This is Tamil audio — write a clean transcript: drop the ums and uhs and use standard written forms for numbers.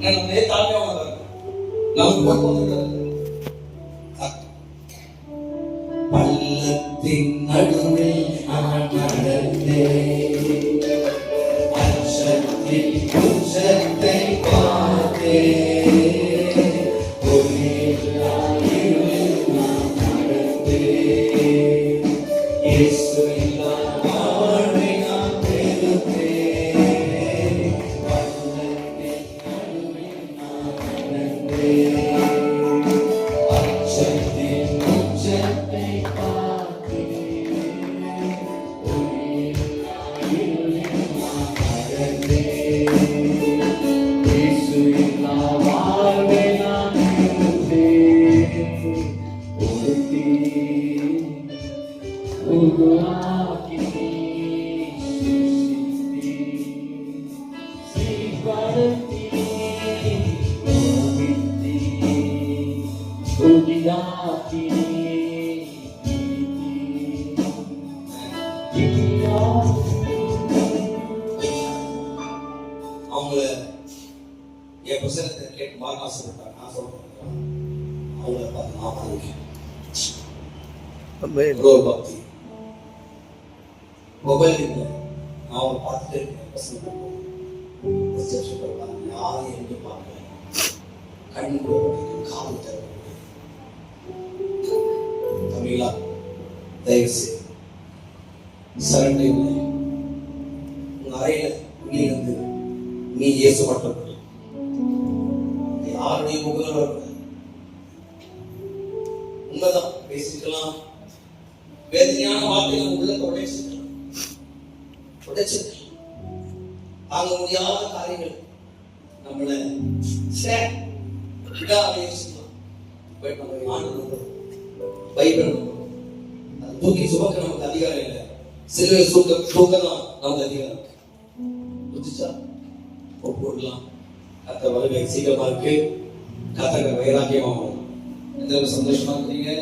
நம்மளே தாழ்மையானதா இருக்கும். நமக்கு பள்ளத்தின் நடுவில் நான் நடந்தேன், அச்சத்தின் உச்சத்தை பார்த்தேன், ஒளியில்லாமல் நான் நடந்தேன், இயேசு இல்லா வாழ்வை நான் பெறுவேன், பள்ளத்தின் நடுவில் நான் நடந்தேன், அச்சத்தின் உச்சத்தை அவங்கள என் புத்தகத்தை கேட்டு மார்க் ஆசைப்பட்டாங்க. நான் சொல்றேன் அவங்கள பார்த்து நான் பண்ணிருக்கேன். ஒரு பக்தி மொபைல் இல்லை, நான் அவங்களை பார்த்துட்டு இருக்கேன். பசங்க யாரும் எங்கே பார்க்கல, கண் காது தர தமிழா தயவு செய்து சரண்டை இல்லை. உங்க அறையில உள்ளிருந்து நீ இயேசுப்பட்டது யாருடைய முகங்கள் வரக்கூடாது. உண்மைதான் பேசிக்கலாம், வேதனையான வார்த்தைகள் உள்ளத்தை உடைச்சிருக்கலாம், தாங்க முடியாத காரியங்கள் நம்மளை விடாம யோசிக்கலாம். பைபிள் தூக்கி சுமக்க நமக்கு அதிகாரம் இல்லை, சிலுவை தூக்க தான் நமக்கு அதிகாரம். புரிஞ்சுச்சா? ஒப்புடலாம். கத்த வருகை சீக்கிரமா இருக்கு. கத்தக வைராக்கியமாகும். எந்த சந்தோஷமா இருக்கீங்க?